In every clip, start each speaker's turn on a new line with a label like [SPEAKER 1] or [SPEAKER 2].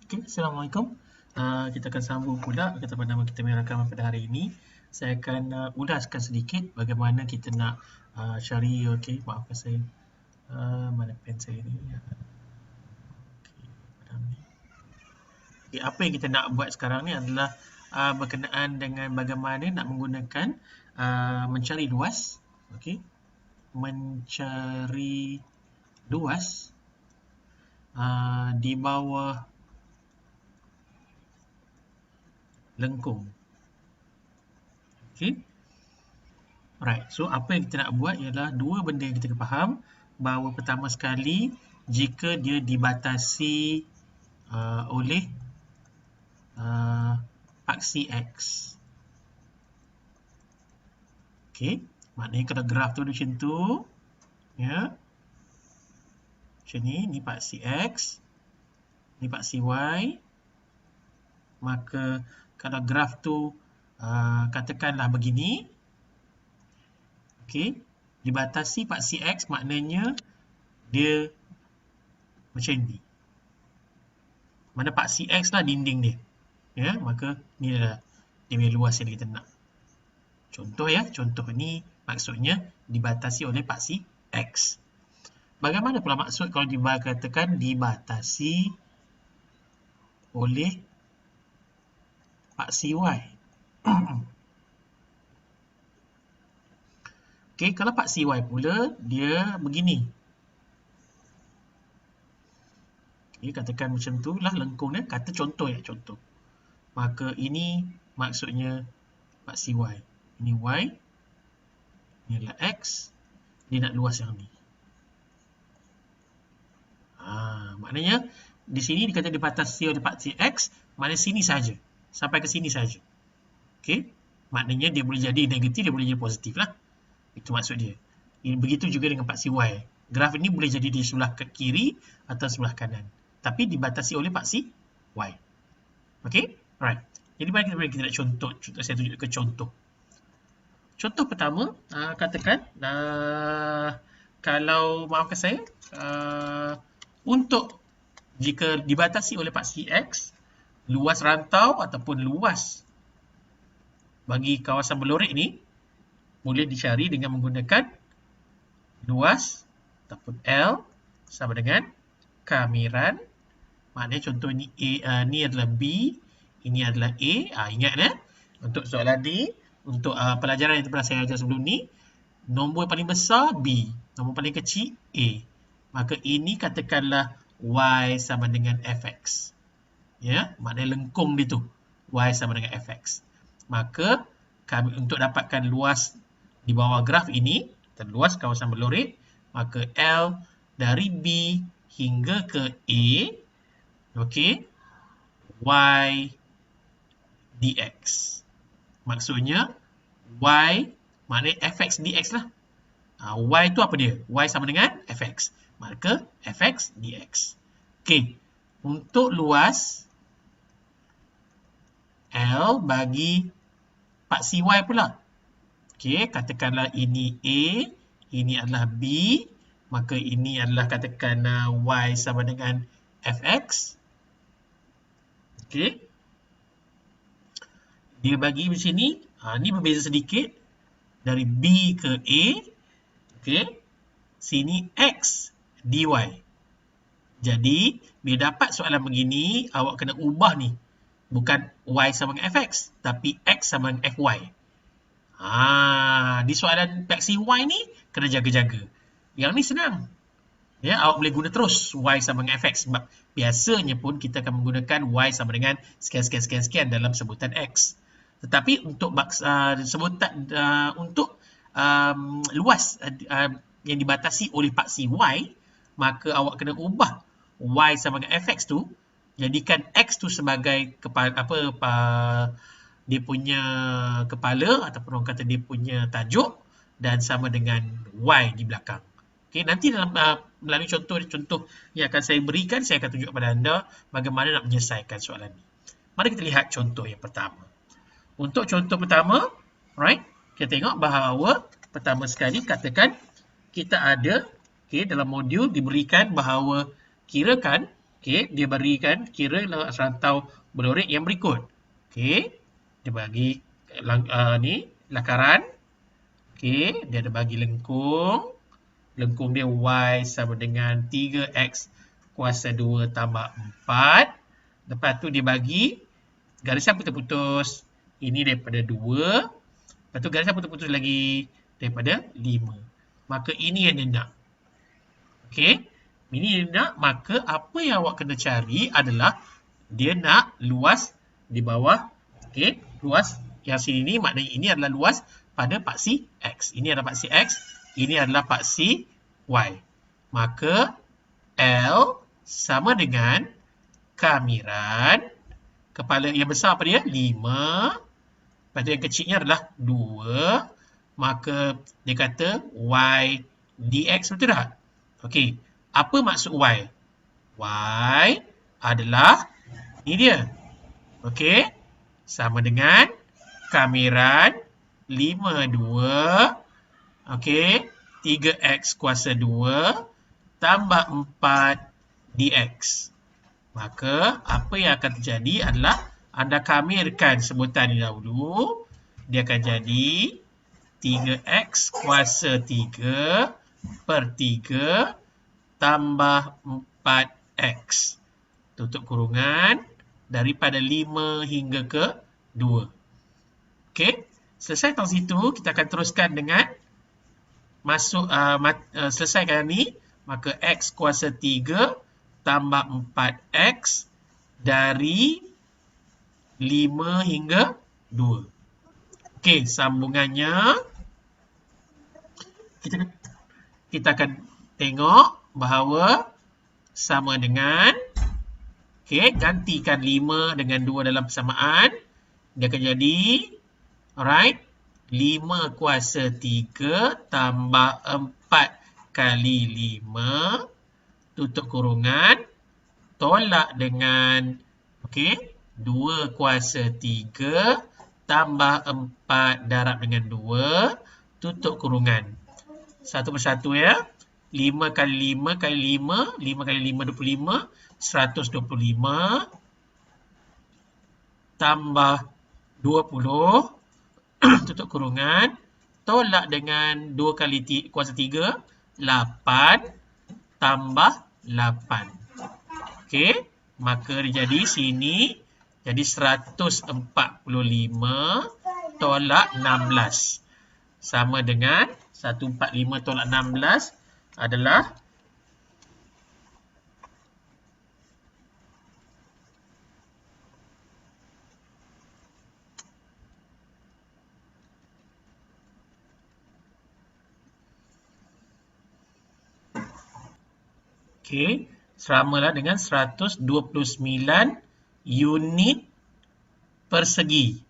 [SPEAKER 1] Okay, Assalamualaikum. Kita akan sambung pula kepada nama kita punya rakaman pada hari ini. Saya akan ulaskan sedikit bagaimana kita nak cari, okey, maafkan saya. Mana pen saya ni? Okay, apa yang kita nak buat sekarang ni adalah berkenaan dengan bagaimana nak menggunakan mencari luas, okey. Mencari luas di bawah lengkung. Okay. Right. So, apa yang kita nak buat ialah dua benda yang kita kena faham. Bahawa pertama sekali, jika dia dibatasi oleh paksi X. Okay. Maknanya kalau graf tu macam tu. Ya. Macam ni paksi X. Ni paksi Y. Maka kalau graf tu katakanlah begini, okey, dibatasi paksi X maknanya dia macam ni. Mana paksi X lah dinding dia. Ya, maka ni adalah dia punya luas yang kita nak. Contoh ya, contoh ni maksudnya dibatasi oleh paksi X. Bagaimana pula maksud kalau dikatakan dibatasi oleh paksi Y? Okey, kalau paksi Y pula, dia begini. Okey, katakan macam tu lah lengkung dia. Kata contoh ya, contoh. Maka ini maksudnya paksi Y. Ini Y. Ini adalah X. Dia nak luas yang ni. Maknanya, di sini dikata dibatasi oleh paksi X, maknanya sini saja. Sampai ke sini saja. Okey. Maknanya dia boleh jadi negatif, dia boleh jadi positif lah. Itu maksud dia. Begitu juga dengan paksi Y. Graf ini boleh jadi di sebelah kiri atau sebelah kanan. Tapi dibatasi oleh paksi Y. Okey? Alright. Jadi mari kita nak contoh. Saya tunjuk ke contoh. Contoh pertama, katakan kalau maafkan saya, untuk jika dibatasi oleh paksi X, luas rantau ataupun luas bagi kawasan berlorek ni boleh dicari dengan menggunakan luas ataupun L sama dengan kamiran. Maknanya contoh ni A, ni adalah B, ini adalah A. Ingat untuk soalan ni, untuk pelajaran yang pernah saya ajar sebelum ni, nombor yang paling besar B, nombor paling kecil A. Maka ini katakanlah Y sama dengan Fx. Ya, maknanya lengkung dia tu Y sama dengan Fx. Maka kami untuk dapatkan luas di bawah graf ini, luas kawasan berlorek, maka L dari B hingga ke A, okey, Y dx. Maksudnya Y maknanya Fx dx lah. Y tu apa dia? Y sama dengan Fx. Maka Fx dx. Okey. Untuk luas L bagi paksi Y pula. Okey, katakanlah ini A, ini adalah B, maka ini adalah katakan Y sama dengan Fx. Okey. Dia bagi macam ni, ni berbeza sedikit dari B ke A. Okey. Sini X dy. Jadi, bila dapat soalan begini, awak kena ubah ni. Bukan Y sama dengan Fx, tapi X sama dengan Fy. Di soalan paksi Y ni, kena jaga-jaga. Yang ni senang. Ya, awak boleh guna terus Y sama dengan Fx. Sebab biasanya pun kita akan menggunakan Y sama dengan sekian dalam sebutan X. Tetapi untuk sebutan untuk luas yang dibatasi oleh paksi Y, maka awak kena ubah Y sama dengan Fx tu, jadikan X tu sebagai dia punya kepala ataupun orang kata dia punya tajuk dan sama dengan Y di belakang. Okey, nanti dalam melalui contoh yang akan saya berikan, saya akan tunjuk kepada anda bagaimana nak menyelesaikan soalan ini. Mari kita lihat contoh yang pertama. Untuk contoh pertama, right, kita tengok bahawa pertama sekali katakan kita ada, dalam modul diberikan bahawa kirakan Okey, dia berikan kira luas rantau berlorik yang berikut. Okey, dia bagi ni lakaran. Okey, dia ada bagi lengkung. Lengkung dia Y sama dengan 3X kuasa 2 tambah 4. Lepas tu dia bagi garisan putus-putus. Ini daripada 2. Lepas tu garisan putus-putus lagi daripada 5. Maka ini yang dia nak. Okey, ini dia nak. Maka apa yang awak kena cari adalah dia nak luas di bawah. Okey, luas yang sini ni maknanya ini adalah luas pada paksi X. Ini adalah paksi X. Ini adalah paksi Y. Maka L sama dengan kamiran kepala yang besar apa dia? 5. Lepas tu yang kecilnya adalah 2. Maka dia kata Y dx, betul tak? Okey, apa maksud Y? Y adalah ini dia. Okey, sama dengan kamiran 52. Okey, 3X kuasa 2 tambah 4 dx. Maka apa yang akan terjadi adalah anda kamirkan sebutan ini dahulu. Dia akan jadi 3X kuasa 3 per 3 tambah 4X. Tutup kurungan daripada 5 hingga ke 2. Okey, selesai tang situ, kita akan teruskan dengan masuk selesaikan ni. Maka X kuasa 3 tambah 4X dari 5 hingga 2. Okey, sambungannya kita akan tengok bahawa sama dengan, okey, gantikan 5 dengan 2 dalam persamaan. Dia akan jadi, alright, 5 kuasa 3 tambah 4 kali 5, tutup kurungan, tolak dengan, okey, 2 kuasa 3 tambah 4 darab dengan 2, tutup kurungan. Satu persatu ya. 5 kali 5 kali 5, 5 kali 5, 25, 125 tambah 20, tutup kurungan, tolak dengan 2 kali kuasa 3, 8 tambah 8. Okey, maka dia jadi sini jadi 145 tolak 16. Sama dengan 145 tolak 16 adalah okey, samalah dengan 129 unit persegi.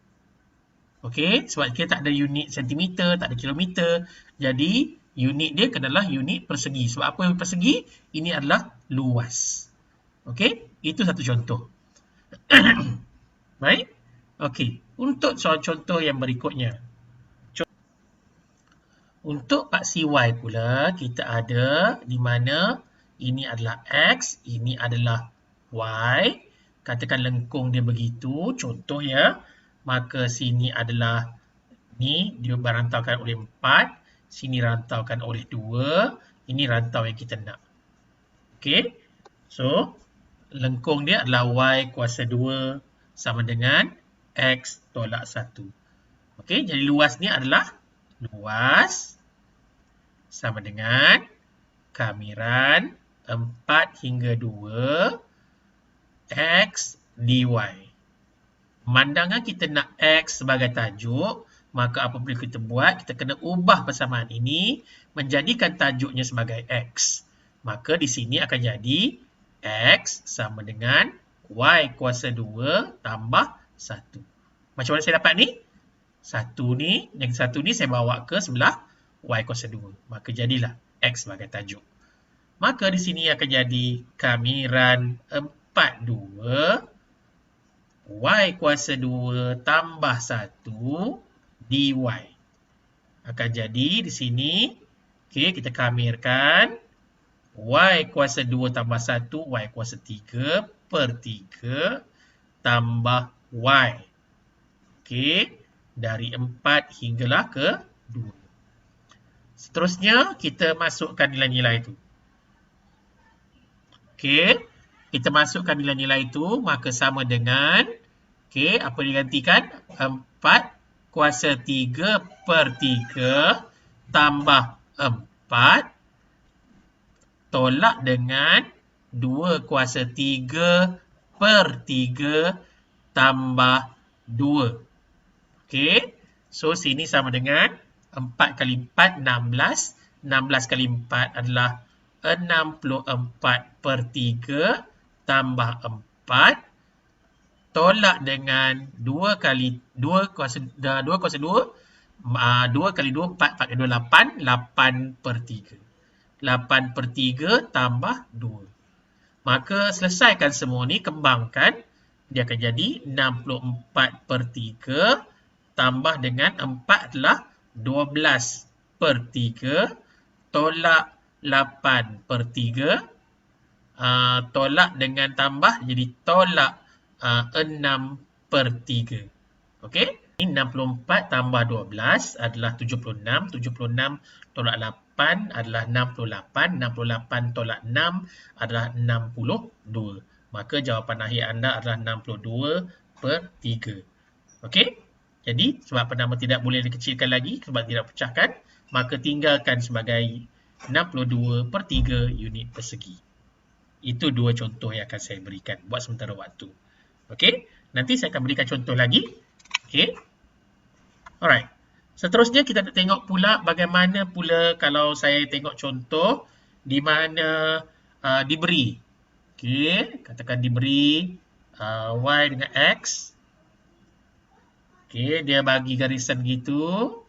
[SPEAKER 1] Okey, sebab kita tak ada unit sentimeter, tak ada kilometer. Jadi, unit dia kenalah unit persegi. Sebab apa unit persegi? Ini adalah luas. Okey, itu satu contoh. Baik. Okey, untuk soal contoh yang berikutnya. Untuk paksi Y pula, kita ada di mana ini adalah X, ini adalah Y. Katakan lengkung dia begitu, contoh ya. Maka sini adalah ni dia berantaukan oleh 4, sini rantaukan oleh 2, ini rantau yang kita nak. Okey. So, lengkung dia adalah Y kuasa 2 sama dengan X tolak 1. Okey, jadi luas ni adalah luas sama dengan kamiran 4 hingga 2 X dy. Pemandangan kita nak X sebagai tajuk, maka apa boleh kita buat? Kita kena ubah persamaan ini menjadikan tajuknya sebagai X. Maka di sini akan jadi X sama dengan Y kuasa 2 tambah 1. Macam mana saya dapat ni? 1 ni, yang 1 ni saya bawa ke sebelah Y kuasa 2. Maka jadilah X sebagai tajuk. Maka di sini akan jadi kamiran 42 Y kuasa 2 tambah 1 dy. Akan jadi di sini, okay, kita kamirkan Y kuasa 2 tambah 1, Y kuasa 3 per 3 tambah Y. Okey, dari 4 hinggalah ke 2. Seterusnya, kita masukkan nilai-nilai itu. Okey, kita masukkan nilai-nilai itu, maka sama dengan, okey, apa digantikan? 4 kuasa 3 per 3 tambah 4 tolak dengan 2 kuasa 3 per 3 tambah 2. Okey, so sini sama dengan 4 kali 4, 16. 16 kali 4 adalah 64 per 3 tambah 4 tolak dengan 2 kali 2 kuasa 2, 2 kali 2, 4 kali 2, 8, 8 per 3. 8 per 3 tambah 2. Maka selesaikan semua ni, kembangkan. Dia akan jadi 64 per 3 tambah dengan 4 adalah 12 per 3 tolak 8 per 3 tolak dengan tambah jadi tolak 6 per 3. Okey? 64 tambah 12 adalah 76. 76 tolak 8 adalah 68. 68 tolak 6 adalah 62. Maka jawapan akhir anda adalah 62 per 3. Okey? Jadi, sebab penama tidak boleh dikecilkan lagi sebab tidak pecahkan, maka tinggalkan sebagai 62 per 3 unit persegi. Itu dua contoh yang akan saya berikan buat sementara waktu. Okey? Nanti saya akan berikan contoh lagi. Okey? Alright. Seterusnya kita nak tengok pula bagaimana pula kalau saya tengok contoh di mana diberi. Okey, katakan diberi Y dengan X. Okey, dia bagi garisan gitu.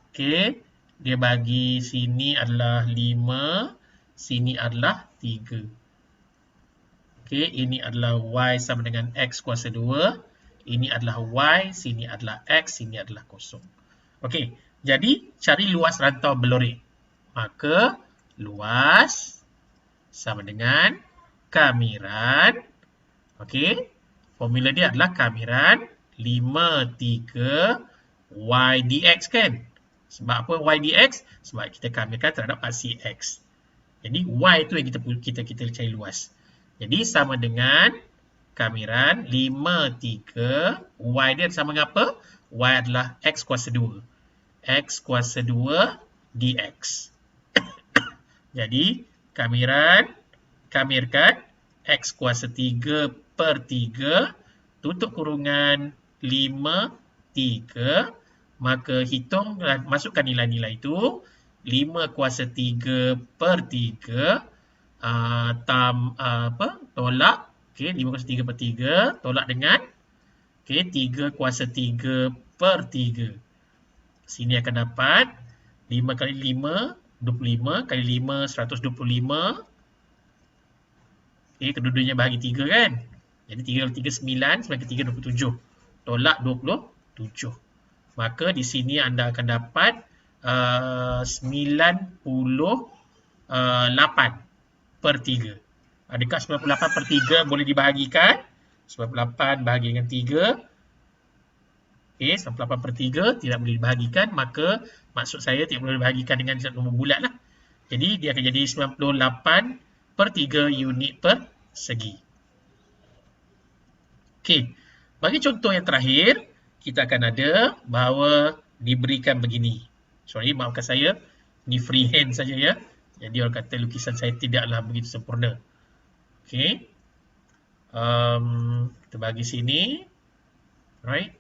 [SPEAKER 1] Okey, dia bagi sini adalah 5, sini adalah 3. Okey, ini adalah Y sama dengan X kuasa 2. Ini adalah Y, sini adalah X, sini adalah kosong. Okey, jadi cari luas rantau berlorek. Maka, luas sama dengan kamiran. Okey, formula dia adalah kamiran 5, 3, Y dx kan? Sebab apa Y dx? Sebab kita kamirkan terhadap paksi X. Jadi, Y tu yang kita cari luas. Jadi, sama dengan kamiran 5, 3, Y dia sama dengan apa? Y adalah X kuasa 2. X kuasa 2 dx. Jadi, kamirkan X kuasa 3 per 3 tutup kurungan 5, 3. Maka masukkan nilai-nilai itu. 5 kuasa 3 per 3 tolak. Okey, 5 kuasa 3 per 3 tolak dengan 3 kuasa 3 per 3. Sini akan dapat 5 kali 5, 25 kali 5, 125. Okey, kedua-duanya bahagi 3 kan? Jadi 3 kali 3, 9. 9 kali 3, 27. Tolak 27. Maka di sini anda akan dapat 98 per 3. Adakah 98 per 3 boleh dibahagikan? 98 bahagi dengan 3. Okey, 98 per 3 tidak boleh dibahagikan. Maka maksud saya tidak boleh dibahagikan dengan nombor bulat lah. Jadi dia akan jadi 98 per 3 unit per segi. Okey, bagi contoh yang terakhir, kita akan ada bahawa diberikan begini. Sorry, maafkan saya. Ini freehand saja ya. Jadi orang kata lukisan saya tidaklah begitu sempurna. Okey. Kita bagi sini. Right.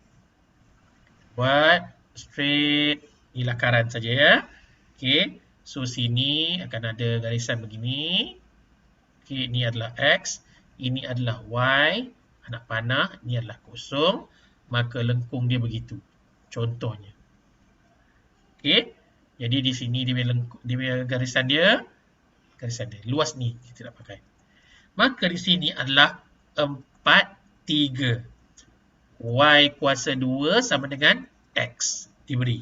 [SPEAKER 1] Buat straight ni lakaran saja ya. Okey. So sini akan ada garisan begini. Okey, ini adalah X. Ini adalah Y. Anak panah. Ini adalah kosong. Maka lengkung dia begitu. Contohnya. Okey. Jadi di sini dia punya garisan dia. Luas ni kita nak pakai. Maka di sini adalah 4, 3. Y kuasa 2 sama dengan X. Diberi.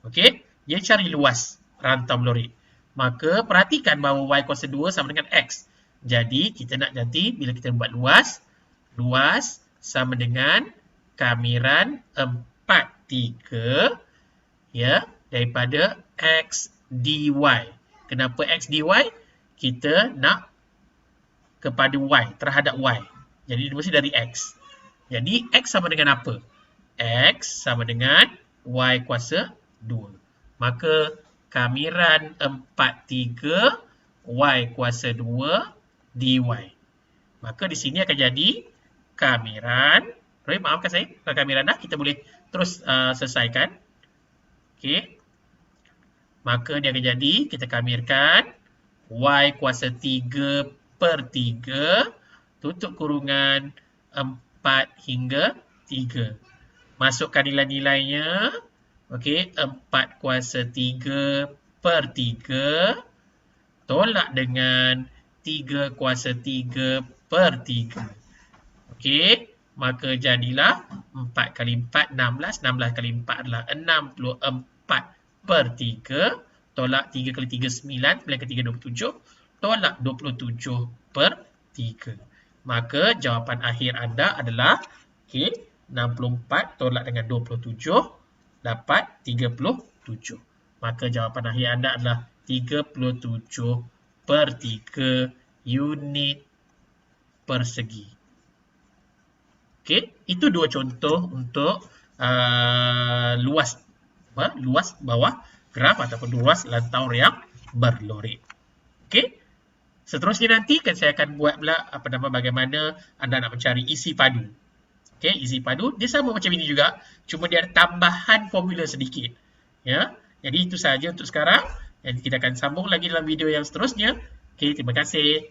[SPEAKER 1] Okey. Dia cari luas rantau berlorek. Maka perhatikan bahawa y kuasa 2 sama dengan x. Jadi kita nak nanti bila kita buat luas, luas sama dengan kamiran 4/3 ya, daripada x dy. Kenapa x dy? Kita nak kepada y, terhadap y. Jadi dia mesti dari x. Jadi x sama dengan apa? X sama dengan y kuasa 2. Maka kamiran 4/3 y kuasa 2 dy. Maka di sini akan jadi kamiran, maafkan saya, kamiran dah, kita boleh terus selesaikan. Okey. Maka dia akan jadi, kita kamirkan y kuasa 3/3 tutup kurungan 4 hingga 3. Masukkan nilai-nilainya. Okey, 4 kuasa 3/3 tolak dengan 3 kuasa 3/3. Okey, maka jadilah 4 kali 4, 16. 16 kali 4 adalah 64/3. Tolak 3 kali 3, 9. 9 kali 3, 27. Tolak 27/3. Maka jawapan akhir anda adalah okay, 64 tolak dengan 27 dapat 37. Maka jawapan akhir anda adalah 37/3 unit persegi. Okey, itu dua contoh untuk luas bawah graf ataupun luas lantau yang berlorik. Okey. Seterusnya nanti saya akan buat pula bagaimana anda nak mencari isi padu. Okey, isi padu dia sama macam ini juga, cuma dia ada tambahan formula sedikit. Ya. Jadi itu sahaja untuk sekarang. Dan kita akan sambung lagi dalam video yang seterusnya. Okey, terima kasih.